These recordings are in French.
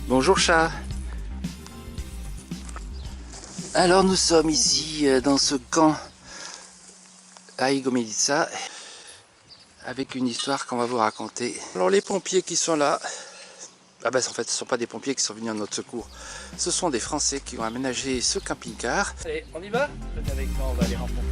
Bonjour chat. Alors nous sommes ici dans ce camp à Igoumenitsa avec une histoire qu'on va vous raconter. Alors les pompiers qui sont là, en fait ce ne sont pas des pompiers qui sont venus à notre secours, ce sont des Français qui ont aménagé ce camping-car. Allez, on y va? Venez avec moi, on va les rencontrer.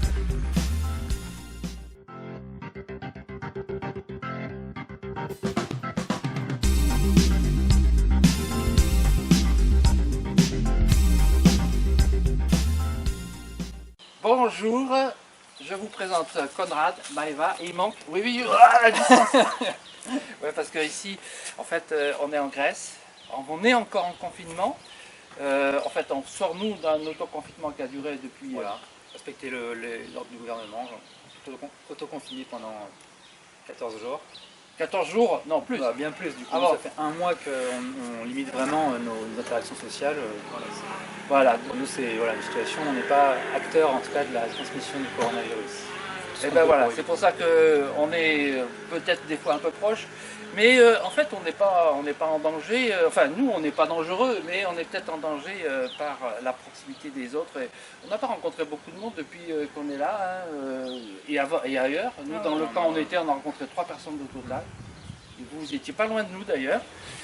Bonjour, je vous présente Conrad, Maëva, et il manque... Oui, la distance. Ouais, parce que ici, en fait, on est en Grèce, on est encore en confinement. En fait, on sort nous d'un autoconfinement qui a duré depuis... Voilà, respecter l'ordre du gouvernement, autoconfiné pendant 14 jours. 14 jours, non plus. Bah, bien plus, du coup, Ah, ça fait un mois qu'on limite vraiment nos interactions sociales. Voilà. Pour nous, c'est une situation, on n'est pas acteur en tout cas de la transmission du coronavirus. Et ben voilà, c'est pour ça qu'on est peut-être des fois un peu proche, mais en fait on n'est pas en danger, enfin nous on n'est pas dangereux, mais on est peut-être en danger par la proximité des autres. Et on n'a pas rencontré beaucoup de monde depuis qu'on est là, et ailleurs. Nous dans le camp on a rencontré 3 personnes de total. Et vous étiez pas loin de nous d'ailleurs.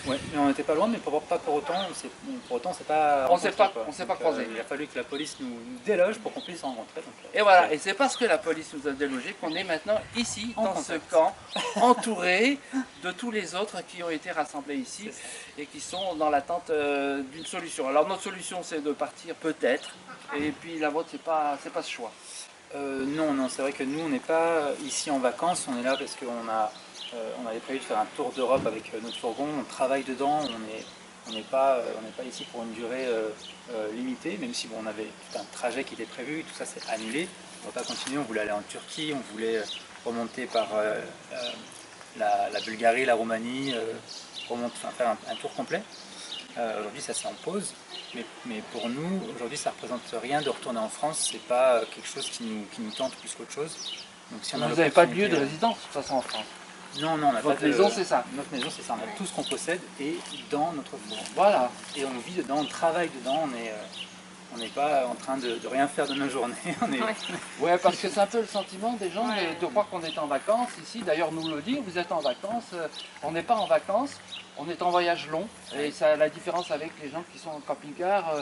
Oui, mais on n'était pas loin, mais pas pour autant, c'est pas... On s'est pas croisés. Il a fallu que la police nous déloge pour qu'on puisse en rentrer. Et voilà, et c'est parce que la police nous a délogés qu'on est maintenant ici, dans ce camp, entouré de tous les autres qui ont été rassemblés ici et qui sont dans l'attente d'une solution. Alors notre solution c'est de partir peut-être, et puis la vôtre c'est pas ce choix. Non, c'est vrai que nous on n'est pas ici en vacances, on est là parce qu'on avait prévu de faire un tour d'Europe avec notre fourgon, on travaille dedans, on n'est pas ici pour une durée limitée, même si on avait tout un trajet qui était prévu, tout ça s'est annulé. On ne va pas continuer, on voulait aller en Turquie, on voulait remonter par la Bulgarie, la Roumanie, faire un tour complet. Aujourd'hui ça c'est en pause, mais pour nous, aujourd'hui ça ne représente rien de retourner en France, c'est pas quelque chose qui nous tente plus qu'autre chose. Donc, si vous n'avez pas de lieu de résidence de toute façon en France? Non, on n'a pas de... Votre maison c'est ça? Notre maison c'est ça, on a tout ce qu'on possède et dans notre fourgon. Voilà. Et on vit dedans, on travaille dedans, on n'est pas en train de rien faire de nos journées. Ouais, parce que c'est un peu le sentiment des gens de croire qu'on est en vacances ici. D'ailleurs, nous le dit, vous êtes en vacances. On n'est pas en vacances, on est en voyage long. Et ça a la différence avec les gens qui sont en camping-car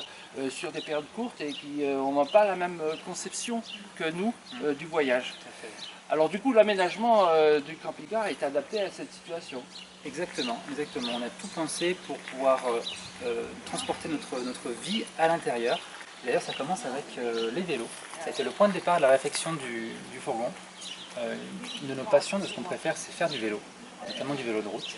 sur des périodes courtes et qui n'ont pas la même conception que nous du voyage. Alors du coup, l'aménagement du camping-car est adapté à cette situation. Exactement. On a tout pensé pour pouvoir transporter notre vie à l'intérieur. D'ailleurs, ça commence avec les vélos. Ça a été le point de départ de la réflexion du fourgon. Une de nos passions, de ce qu'on préfère, c'est faire du vélo, notamment du vélo de route.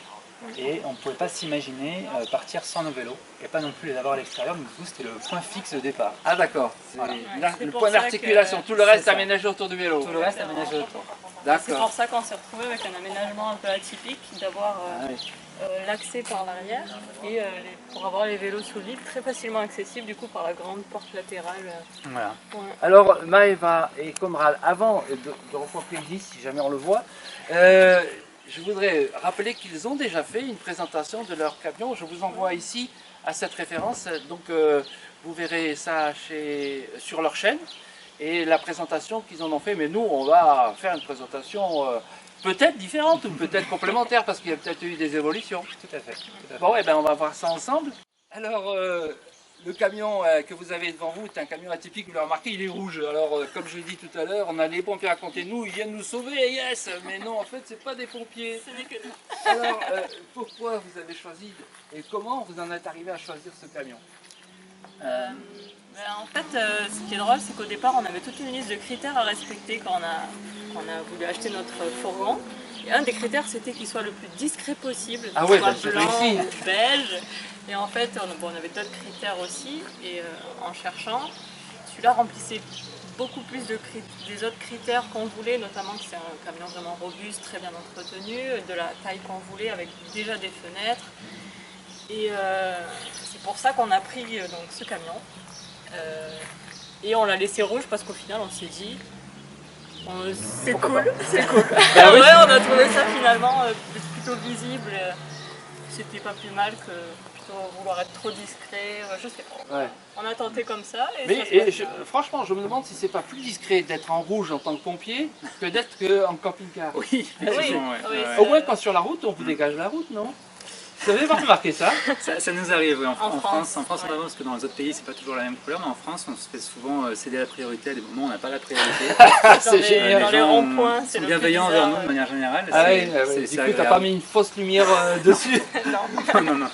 Et on ne pouvait pas s'imaginer partir sans nos vélos et pas non plus les avoir à l'extérieur, donc du coup c'était le point fixe de départ. Ah d'accord, voilà. Le point d'articulation, tout le reste aménagé autour du vélo. Tout le reste aménagé autour. C'est pour ça qu'on s'est retrouvé avec un aménagement un peu atypique, d'avoir l'accès par l'arrière et pour avoir les vélos sous vide très facilement accessibles du coup par la grande porte latérale. Voilà. Ouais. Alors Maëva et Conrad, avant de rencontrer Guy, si jamais on le voit, je voudrais rappeler qu'ils ont déjà fait une présentation de leur camion. Je vous envoie ici à cette référence, donc vous verrez ça sur leur chaîne et la présentation qu'ils en ont fait. Mais nous, on va faire une présentation peut-être différente ou peut-être complémentaire parce qu'il y a peut-être eu des évolutions. Tout à fait. Bon, et bien on va voir ça ensemble. Alors, le camion que vous avez devant vous est un camion atypique, vous l'avez remarqué, il est rouge. Alors, comme je l'ai dit tout à l'heure, on a les pompiers à côté de nous, ils viennent nous sauver, yes. Mais non, en fait, c'est pas des pompiers. Ce n'est que nous. Alors, pourquoi vous avez choisi et comment vous en êtes arrivé à choisir ce camion? En fait, ce qui est drôle, c'est qu'au départ, on avait toute une liste de critères à respecter quand on a voulu acheter notre fourgon. Et un des critères, c'était qu'il soit le plus discret possible, Ah qu'il ouais, soit bah, blanc réussi. ou beige. Et en fait, on avait d'autres critères aussi. Et en cherchant, celui-là remplissait beaucoup plus des autres critères qu'on voulait, notamment que c'est un camion vraiment robuste, très bien entretenu, de la taille qu'on voulait, avec déjà des fenêtres. Et c'est pour ça qu'on a pris donc, ce camion. Et on l'a laissé rouge parce qu'au final, on s'est dit, C'est cool, c'est cool. Bah oui, Ouais, on a trouvé ça finalement plutôt visible. C'était pas plus mal que plutôt vouloir être trop discret. Je sais pas. Ouais. On a tenté comme ça. Et Mais ça se passe bien. franchement, je me demande si c'est pas plus discret d'être en rouge en tant que pompier que d'être en camping-car. Oui, effectivement, ouais. oui, Ouais. Au moins quand sur la route, on vous dégage la route, non? Vous avez pas remarqué ça? Ça nous arrive, oui, en En France, France, ouais. notamment, parce que dans les autres pays c'est pas toujours la même couleur, mais en France on se fait souvent céder la priorité à des moments où on n'a pas la priorité. C'est génial. Dans les gens ronds-points, c'est sont le plus bienveillants bizarre, envers nous de ouais. manière générale. Ah oui, c'est du coup, t'as agréable. pas mis une fausse lumière dessus? Non. Non, non.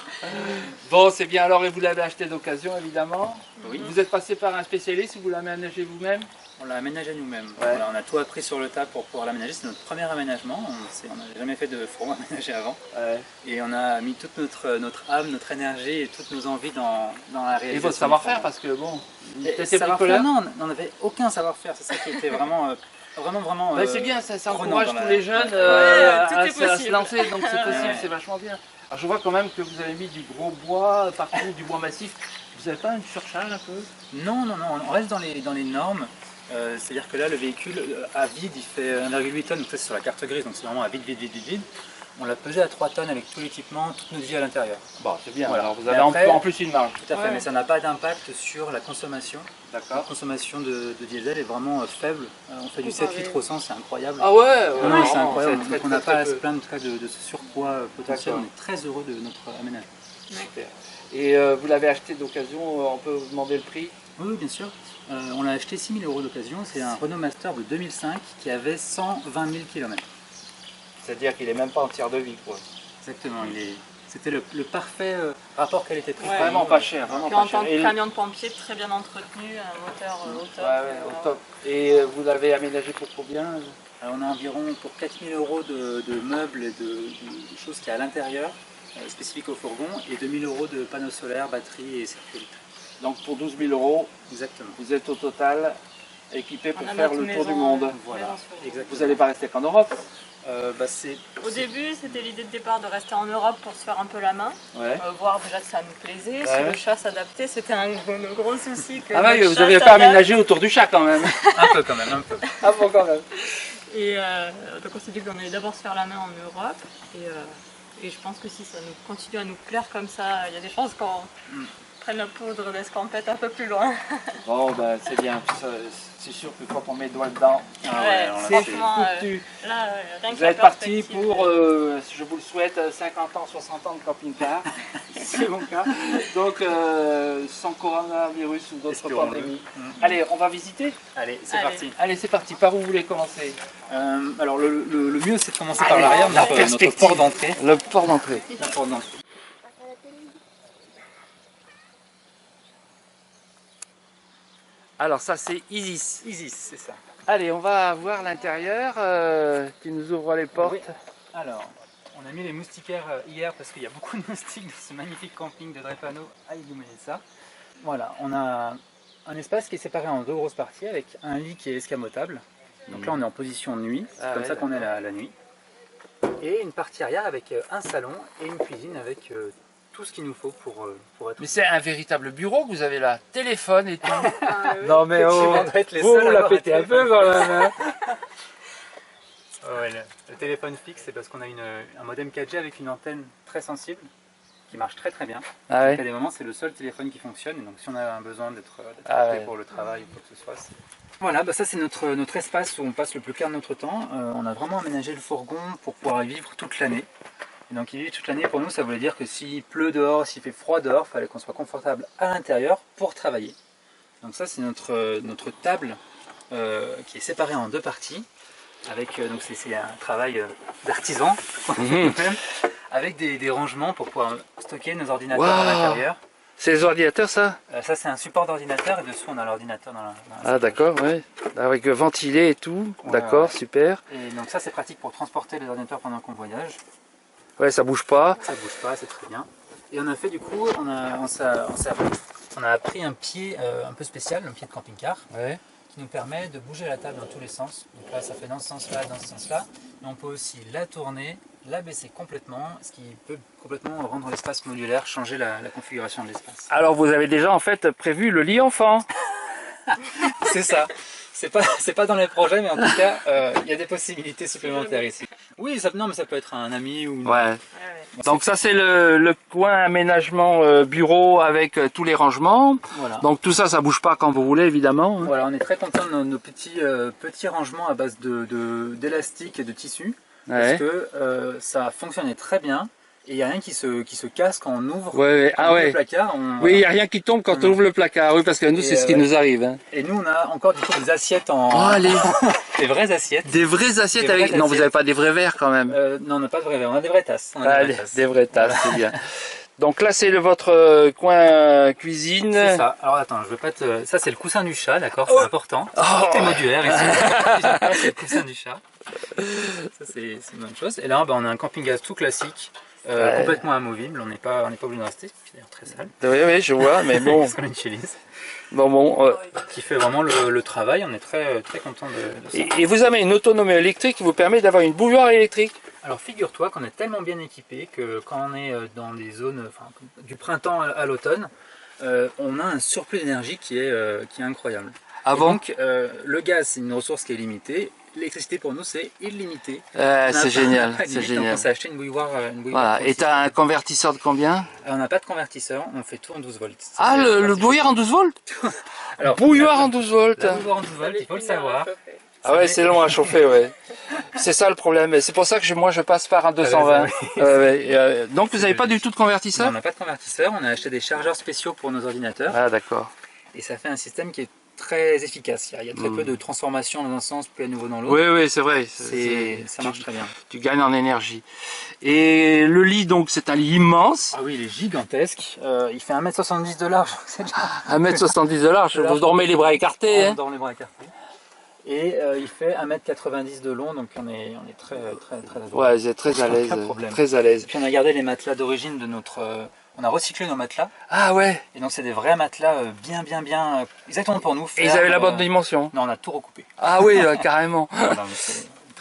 Bon, c'est bien. Alors, et vous l'avez acheté d'occasion, évidemment. Oui. Vous êtes passé par un spécialiste ou vous l'avez aménagé vous-même? On l'a aménagé nous-mêmes. Ouais. Voilà, on a tout appris sur le tas pour pouvoir l'aménager. C'est notre premier aménagement. On n'avait jamais fait de fourgon aménagé avant. Ouais. Et on a mis toute notre âme, notre énergie et toutes nos envies dans la réalisation. Et votre savoir-faire, parce que bon, Et t'étais savoir-faire, bricoleur. non, on n'avait aucun savoir-faire. C'est ça qui était vraiment. Vraiment. Bah, c'est bien, ça prenant encourage dans tous la- les jeunes tout est à se possible. lancer, donc c'est possible, Ouais. c'est vachement bien. Alors, je vois quand même que vous avez mis du gros bois partout, du bois massif. Vous n'avez pas une surcharge un peu? Non, on reste dans les normes. C'est-à-dire que là, le véhicule à vide, il fait 1,8 tonnes, donc ça c'est sur la carte grise, donc c'est vraiment à vide. On l'a pesé à 3 tonnes avec tout l'équipement, toute notre vie à l'intérieur. Bon, c'est bien, Voilà. alors vous Mais avez après- en plus une marge. Tout à fait, Ouais. mais ça n'a pas d'impact sur la consommation. La D'accord. consommation de diesel est vraiment faible. On fait du 7 Comparé. litres au 100, c'est incroyable. Ah ouais, Non, non, c'est vraiment, incroyable. c'est Donc très, on n'a très, pas à très se peu. plaindre en tout cas de ce surpoids potentiel. D'accord. On est très heureux de notre aménagement. Super. Et vous l'avez acheté d'occasion, on peut vous demander le prix? Oui, bien sûr. On l'a acheté 6 000 € d'occasion. C'est un Renault Master de 2005 qui avait 120 000 km. C'est-à-dire qu'il est même pas en tiers de vie, quoi. Exactement. C'était le parfait rapport qualité-prix. Ouais. Vraiment pas cher, vraiment Puis en pas cher. tant que Et- camion de pompier, très bien entretenu, un moteur au top. Ouais, au top. Et vous l'avez aménagé pour combien? Alors, on a environ pour 4 000 € de meubles et de choses qu'il y a à l'intérieur, spécifiques au fourgon, et 2 000 € de panneaux solaires, batteries et circuits électriques. Donc pour 12 000 €, Exactement. vous êtes au total équipé pour On a faire notre le tour du maison, monde. Voilà. maison sur l'eau. Exactement. Vous n'allez pas rester qu'en Europe? C'est Au début, c'était l'idée de départ de rester en Europe pour se faire un peu la main, Ouais. voir déjà si ça nous plaisait, si Ouais. le chat s'adaptait, c'était un gros souci. Que Ah ouais, notre vous chat n'avez pas s'adapte. aménagé autour du chat quand même. un peu quand même, un peu. Ah bon quand même. Et donc on s'est dit qu'on allait d'abord se faire la main en Europe. Et je pense que si ça nous continue à nous plaire comme ça, il y a des chances qu'on prenne la poudre d'escampette un peu plus loin. Bon ben c'est bien, c'est sûr que quand on met le doigt dedans, Ah Ouais, alors là, c'est franchement, foutu. Là, rien que Vous la êtes parti perspective pour, de- je vous le souhaite, 50 ans, 60 ans de camping-car. C'est mon cas. Donc sans coronavirus ou d'autres Espérons-le. pandémies. Allez, on va visiter. Allez, c'est Allez. parti. Allez, c'est parti. Par où vous voulez commencer? Alors le mieux c'est de commencer Allez, par l'arrière, la notre perspective. port d'entrée. Le port d'entrée. La porte d'entrée. Alors ça c'est Isis. Isis, c'est ça. Allez, on va voir l'intérieur qui nous ouvre les portes. Oui. Alors, on a mis les moustiquaires hier parce qu'il y a beaucoup de moustiques dans ce magnifique camping de Drepano à Igoumenitsa. Voilà, on a un espace qui est séparé en 2 grosses parties avec un lit qui est escamotable. Donc là on est en position nuit, c'est Ah comme ouais, ça qu'on est la nuit. Et une partie arrière avec un salon et une cuisine avec tout ce qu'il nous faut pour être... Mais c'est un véritable bureau que vous avez là. Téléphone et tout. Ah, oui. Non mais Effectivement, on doit être les vous seuls à la avoir un pétez un peu téléphone. quand même. Hein. Ouais, le téléphone fixe, c'est parce qu'on a un modem 4G avec une antenne très sensible qui marche très très bien. Ah Donc, à des moments, c'est le seul téléphone qui fonctionne. Et donc, si on a un besoin d'être Ah appelé ouais. pour le travail ou quoi que ce soit. Voilà, bah ça c'est notre espace où on passe le plus clair de notre temps. On a vraiment aménagé le fourgon pour pouvoir y vivre toute l'année. Et donc, y vivre toute l'année, pour nous, ça voulait dire que s'il pleut dehors, s'il fait froid dehors, il fallait qu'on soit confortable à l'intérieur pour travailler. Donc ça, c'est notre table qui est séparée en 2 parties. Avec, donc c'est un travail d'artisan qu'on fait nous-mêmes, avec des rangements pour pouvoir stocker nos ordinateurs à Waouh. l'intérieur. C'est les ordinateurs ça? Ça c'est un support d'ordinateur et dessous on a l'ordinateur dans la Ah d'accord, ouais. Avec ventilé et tout. Ouais, D'accord, ouais. super. Et donc ça c'est pratique pour transporter les ordinateurs pendant qu'on voyage. Ouais, ça bouge pas. Ça bouge pas, c'est très bien. Et on a fait du coup, on a appris un pied un peu spécial, un pied de camping-car, Ouais. qui nous permet de bouger la table dans tous les sens. Donc là ça fait dans ce sens-là, dans ce sens-là. Mais on peut aussi la tourner, la baisser complètement, ce qui peut complètement rendre l'espace modulaire, changer la configuration de l'espace. Alors vous avez déjà en fait prévu le lit enfant. C'est ça. c'est pas dans les projets, mais en tout cas, il y a des possibilités supplémentaires ici. Oui, non, mais ça peut être un ami ou... Ouais. Donc ça c'est le coin aménagement bureau avec tous les rangements. Voilà. Donc tout ça, ça bouge pas quand vous voulez évidemment. Hein. Voilà, on est très content de nos petits rangements à base d'élastique et de tissu. Ouais. Parce que ça fonctionnait très bien. Et il n'y a rien qui se casse quand on ouvre, Ouais. quand on Ah ouvre le ouais. placard. Oui, il n'y a rien qui tombe quand on ouvre le placard. Oui, parce que nous, c'est ce qui nous arrive. Hein. Et nous, on a encore du coup des assiettes en... Oh, allez. Des vraies assiettes. Des vraies assiettes Des vraies avec... Non, vous assiettes. n'avez pas des vrais verres quand même. Non, on n'a pas de vraies verres, on a des vraies tasses. On a Allez, des vraies tasses, c'est bien. Donc là, c'est votre coin cuisine. C'est ça. Alors attends, je veux pas te... Ça, c'est le coussin du chat, d'accord, c'est important. Tout est modulaire ici. C'est le coussin du chat. Ça, c'est une bonne chose. Et là, on a un camping-gaz tout classique. Complètement amovible, on n'est pas obligé de rester, qui est d'ailleurs très sale. Oui, je vois, mais bon. Parce qu'on a une chélice. Qui fait vraiment le travail, on est très content de ça. Et vous avez une autonomie électrique qui vous permet d'avoir une bouilloire électrique. Alors figure-toi qu'on est tellement bien équipé que quand on est dans des zones, du printemps à l'automne, on a un surplus d'énergie qui est incroyable. Ah et bon? donc le gaz, c'est une ressource qui est limitée. L'électricité pour nous c'est illimité. C'est génial, c'est génial. On s'est acheté une bouilloire. Voilà. Et tu as un convertisseur de combien? On n'a pas de convertisseur, on fait tout en 12 volts. Ah, le bouilloire en 12 volts? Alors, bouilloire en 12 volts. La bouilloire en 12 volts, il faut le savoir. Ah ouais, c'est long à chauffer, ouais. C'est ça le problème. Et c'est pour ça que moi je passe par un 220. Donc vous n'avez pas du tout de convertisseur? On n'a pas de convertisseur, on a acheté des chargeurs spéciaux pour nos ordinateurs. Ah d'accord. Et ça fait un système qui est très efficace. Il y a très peu de transformation dans un sens puis à nouveau dans l'autre. Oui, c'est vrai. Ça marche très bien. Tu gagnes en énergie. Et le lit, donc, c'est un lit immense. Ah oui, il est gigantesque. Il fait 1m70 de large. 1m70 de large. Vous dormez les bras écartés. On dort les bras écartés. Et il fait 1m90 de long, donc on est très ouais, c'est très à l'aise. Très à l'aise. Puis on a gardé les matelas d'origine de notre... on a recyclé nos matelas. Ah ouais. Et donc c'est des vrais matelas bien exactement pour nous. Et ils avaient la bonne dimension? Non, on a tout recoupé. Ah oui, carrément.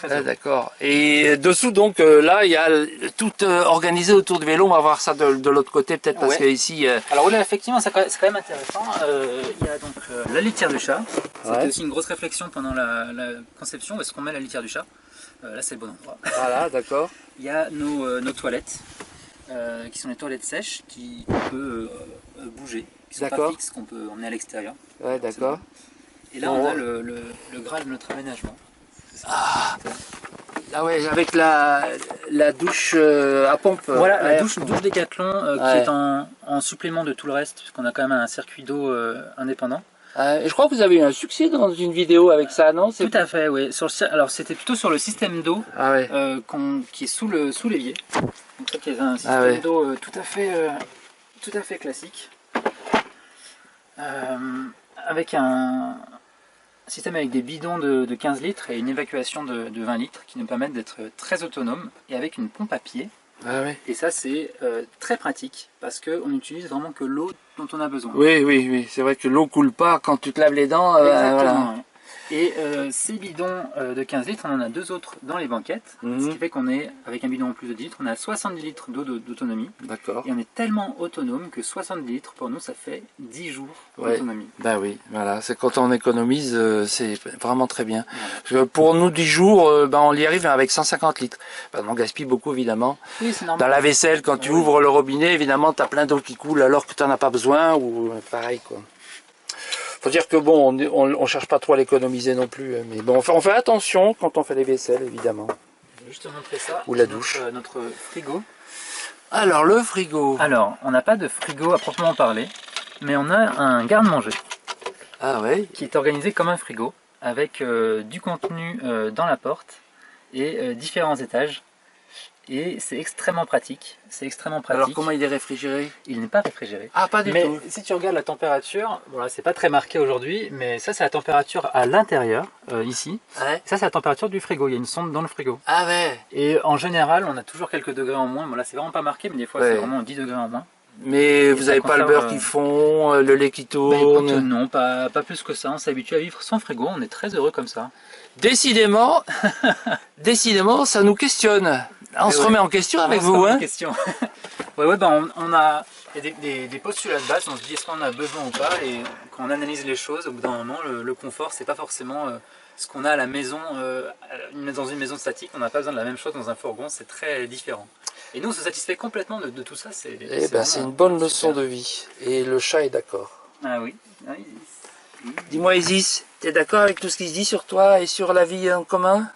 Voilà, d'accord. Et dessous, donc, là, il y a tout organisé autour du vélo. On va voir ça de l'autre côté, peut-être, parce que ici... Alors là, effectivement, c'est quand même intéressant. Il y a donc la litière du chat. C'était aussi une grosse réflexion pendant la conception. Où est-ce qu'on met la litière du chat? Là, c'est le bon endroit. Voilà, d'accord. Il y a nos toilettes, qui sont les toilettes sèches, qu'on peut bouger, qui sont pas fixes, qu'on peut emmener à l'extérieur. Ouais, d'accord. Et là, on a le Graal de notre aménagement. Ah ouais, avec la douche à pompe. Voilà, la douche Décathlon qui est en supplément de tout le reste, puisqu'on a quand même un circuit d'eau indépendant. Je crois que vous avez eu un succès dans une vidéo avec ça, non? Tout à fait, oui. Alors c'était plutôt sur le système d'eau qui est sous l'évier. Donc ça qui est un système d'eau tout à fait classique. Avec un système avec des bidons de 15 litres et une évacuation de 20 litres qui nous permettent d'être très autonomes et avec une pompe à pied. Et ça c'est très pratique parce qu'on n'utilise vraiment que l'eau dont on a besoin. Oui, c'est vrai que l'eau coule pas quand tu te laves les dents. Exactement. Et ces bidons de 15 litres, on en a 2 autres dans les banquettes, ce qui fait qu'on est, avec un bidon en plus de 10 litres, on a 70 litres d'eau d'autonomie. D'accord. Et on est tellement autonome que 70 litres, pour nous, ça fait 10 jours d'autonomie. Ben oui, voilà, c'est quand on économise, c'est vraiment très bien. Parce que pour nous, 10 jours, on y arrive avec 150 litres. On gaspille beaucoup, évidemment. Oui, c'est normal. Dans la vaisselle, quand tu ouvres le robinet, évidemment, tu as plein d'eau qui coule alors que tu n'en as pas besoin, ou pareil, quoi. Faut dire que bon, on cherche pas trop à l'économiser non plus, mais bon, on fait attention quand on fait les vaisselles, évidemment. Je vais juste te montrer ça. Ou la douche. Notre frigo. Alors, le frigo. Alors, on n'a pas de frigo à proprement parler, mais on a un garde-manger. Ah ouais. Qui est organisé comme un frigo, avec du contenu dans la porte et différents étages. Et c'est extrêmement pratique. Alors comment il est réfrigéré? Il n'est pas réfrigéré. Ah, pas du tout. Mais si tu regardes la température, bon là c'est pas très marqué aujourd'hui, mais ça c'est la température à l'intérieur, ici. Ouais. Ça c'est la température du frigo, il y a une sonde dans le frigo. Ah ouais. Et en général, on a toujours quelques degrés en moins. Bon là c'est vraiment pas marqué, mais des fois c'est vraiment 10 degrés en moins. Mais vous n'avez pas le beurre qui fond, le lait qui tourne? Écoute, non, pas plus que ça. On s'est habitué à vivre sans frigo, on est très heureux comme ça. Décidément, ça nous questionne. On se remet en question avec vous, hein. Ouais, on a il y a des postulats de base, on se dit est-ce qu'on en a besoin ou pas, et quand on analyse les choses, au bout d'un moment, le confort, c'est pas forcément ce qu'on a à la maison, dans une maison statique, on n'a pas besoin de la même chose dans un fourgon, c'est très différent. Et nous, on se satisfait complètement de tout ça. C'est une bonne super. leçon de vie. Et le chat est d'accord. Ah oui. Dis-moi Isis, t'es d'accord avec tout ce qui se dit sur toi et sur la vie en commun?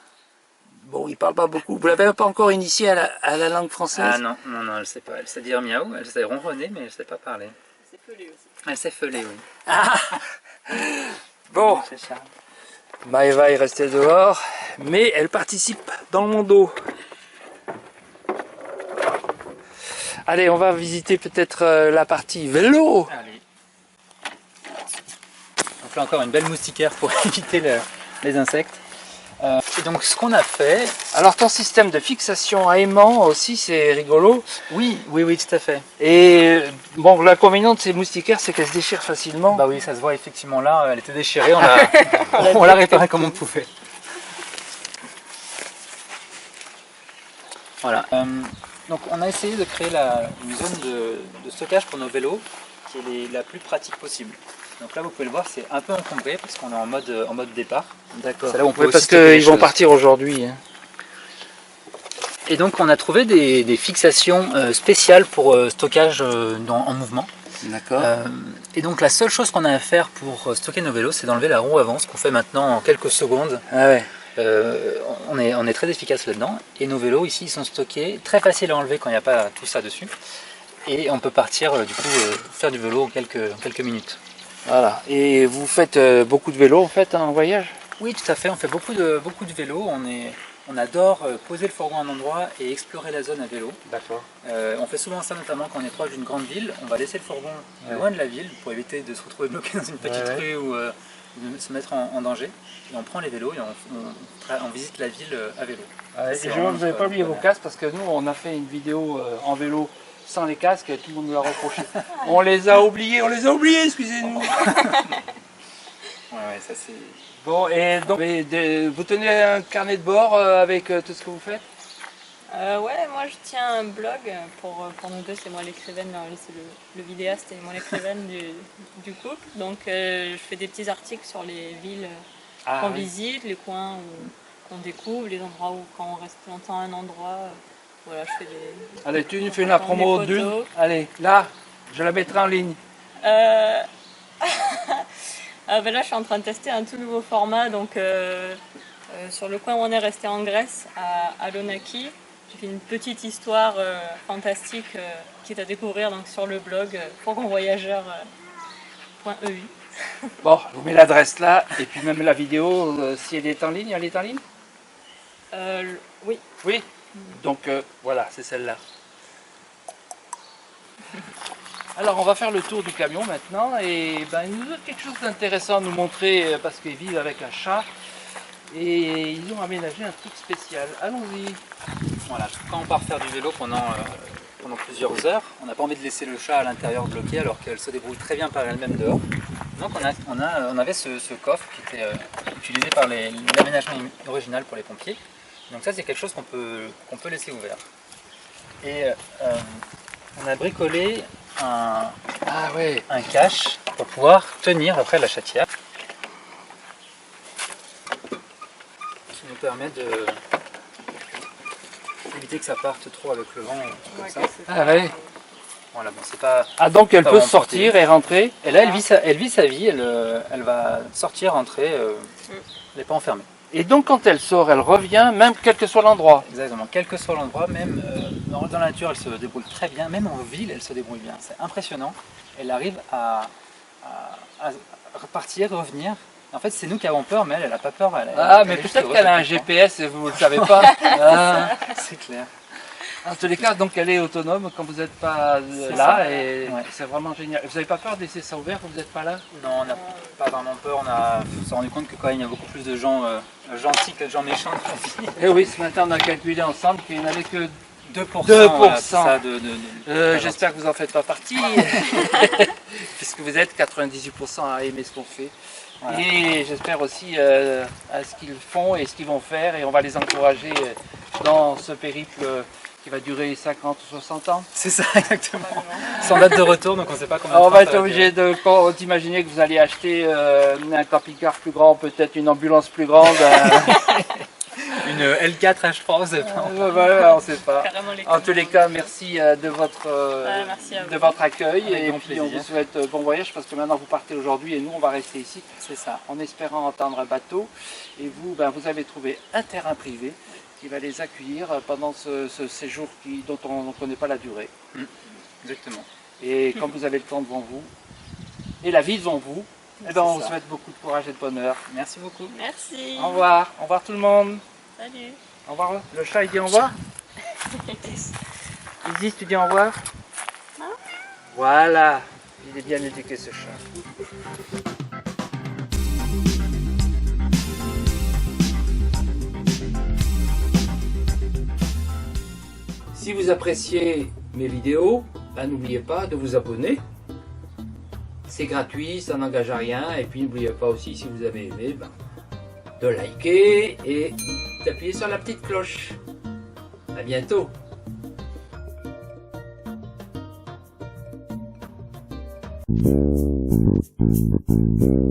Bon, il parle pas beaucoup. Vous l'avez pas encore initié à la langue française? Ah non, elle sait pas. Elle sait dire miaou, elle sait ronronner, mais elle sait pas parler. C'est pelé aussi. Elle sait feuler, oui. Ah bon, C'est ça. Maëva est restée dehors, mais elle participe dans mon dos. Allez, on va visiter peut-être la partie vélo. Allez. Donc là encore une belle moustiquaire pour éviter les insectes. Et donc ce qu'on a fait... Alors ton système de fixation à aimant aussi, c'est rigolo. Oui, tout à fait. Et bon, l'inconvénient de ces moustiquaires, c'est qu'elles se déchirent facilement. Bah oui, ça se voit effectivement là, elle était déchirée, on l'a réparée comme on pouvait. Voilà. Donc on a essayé de créer une zone de stockage pour nos vélos qui est la plus pratique possible. Donc là vous pouvez le voir, c'est un peu encombré parce qu'on est en mode départ. D'accord. C'est là où on peut parce aussi stocker les qu'ils vont choses. partir aujourd'hui. Hein. Et donc on a trouvé des fixations spéciales pour stockage en mouvement. D'accord. Et donc la seule chose qu'on a à faire pour stocker nos vélos, c'est d'enlever la roue avant, ce qu'on fait maintenant en quelques secondes. Ah ouais. On est très efficace là-dedans. Et nos vélos ici ils sont stockés, très facile à enlever quand il n'y a pas tout ça dessus. Et on peut partir du coup faire du vélo en quelques minutes. Voilà. Et vous faites beaucoup de vélo en fait en voyage? Oui, tout à fait. On fait beaucoup de vélo. On adore poser le fourgon à un endroit et explorer la zone à vélo. D'accord. On fait souvent ça notamment quand on est proche d'une grande ville. On va laisser le fourgon loin de la ville pour éviter de se retrouver bloqué dans une petite rue ou de se mettre en danger. Et on prend les vélos et on visite la ville à vélo. Et je vous n'avez pas oublié vos casques parce que nous on a fait une vidéo en vélo sans les casques et tout le monde nous l'a reproché. On les a oubliés, excusez-nous. Ouais, ça c'est... Bon, et donc vous tenez un carnet de bord avec tout ce que vous faites? Ouais, moi je tiens un blog pour nous deux, c'est moi l'écrivaine, c'est le vidéaste et moi l'écrivaine du couple. Donc je fais des petits articles sur les villes qu'on visite, les coins qu'on découvre, les endroits où quand on reste longtemps à un endroit. Voilà, je fais des... Allez, tu nous fais la promo d'une. Allez, là, je la mettrai en ligne. Ben là, je suis en train de tester un tout nouveau format. Donc, sur le coin où on est resté en Grèce, à Lonaki, j'ai fait une petite histoire fantastique qui est à découvrir donc, sur le blog fourgonvoyageur.eu. Bon, je vous mets l'adresse là, et puis même la vidéo, si elle est en ligne, Oui. Oui. Donc voilà, c'est celle-là. Alors on va faire le tour du camion maintenant et il nous a quelque chose d'intéressant à nous montrer parce qu'ils vivent avec un chat et ils ont aménagé un truc spécial. Allons-y. Voilà, quand on part faire du vélo pendant plusieurs heures, on n'a pas envie de laisser le chat à l'intérieur bloqué alors qu'elle se débrouille très bien par elle-même dehors. Donc on avait ce coffre qui était utilisé par l'aménagement original pour les pompiers. Donc ça c'est quelque chose qu'on peut laisser ouvert. Et on a bricolé un cache pour pouvoir tenir après la chatière. Qui nous permet d'éviter que ça parte trop avec le vent comme ça. Ah ouais. Voilà, bon, c'est pas... Ah donc elle pas peut vraiment sortir porté. et rentrer. Et là elle vit sa vie, elle va sortir, rentrer, elle n'est pas enfermée. Et donc quand elle sort, elle revient, même quel que soit l'endroit. Exactement, quel que soit l'endroit, même dans la nature, elle se débrouille très bien, même en ville, elle se débrouille bien. C'est impressionnant. Elle arrive à repartir, revenir. En fait, c'est nous qui avons peur, mais elle n'a pas peur. Mais peut-être qu'elle a un GPS et vous ne le savez pas. C'est clair. En tous les cas, donc elle est autonome quand vous n'êtes pas là ça. et c'est vraiment génial. Vous n'avez pas peur de laisser ça ouvert quand vous n'êtes pas là? Non, on n'a pas vraiment peur. On s'est rendu compte que quand même, il y a beaucoup plus de gens gentils que de gens méchants dans la vie. Et oui, ce matin on a calculé ensemble qu'il n'y en avait que 2%. 2%. Voilà, c'est ça, j'espère que vous n'en faites pas partie, puisque vous êtes 98% à aimer ce qu'on fait. Voilà. Et j'espère aussi à ce qu'ils font et ce qu'ils vont faire, et on va les encourager dans ce périple qui va durer 50 ou 60 ans. C'est ça, exactement. Sans date de retour, donc on ne sait pas combien de On temps va ça être va obligé durer. d'imaginer que vous allez acheter un camping-car plus grand, peut-être une ambulance plus grande. Une L4, je pense. On ne sait pas. Carrément les En tous les cas, merci de votre, merci à de vous. votre accueil. Avec Et grand puis on vous plaisir. souhaite bon voyage parce que maintenant vous partez aujourd'hui et nous on va rester ici C'est ça. en espérant entendre un bateau. Et vous, vous avez trouvé un terrain privé qui va les accueillir pendant ce séjour dont on ne connaît pas la durée. Exactement. Et quand vous avez le temps devant vous et la vie devant vous, eh ben, on vous ça. souhaite beaucoup de courage et de bonheur. Merci beaucoup. Merci. Au revoir tout le monde. Salut. Au revoir. Le chat il dit au revoir. Isis, tu dis au revoir. Voilà, il est bien éduqué ce chat. Si vous appréciez mes vidéos, n'oubliez pas de vous abonner. C'est gratuit, ça n'engage à rien. Et puis n'oubliez pas aussi, si vous avez aimé, de liker et d'appuyer sur la petite cloche. À bientôt. Thank you.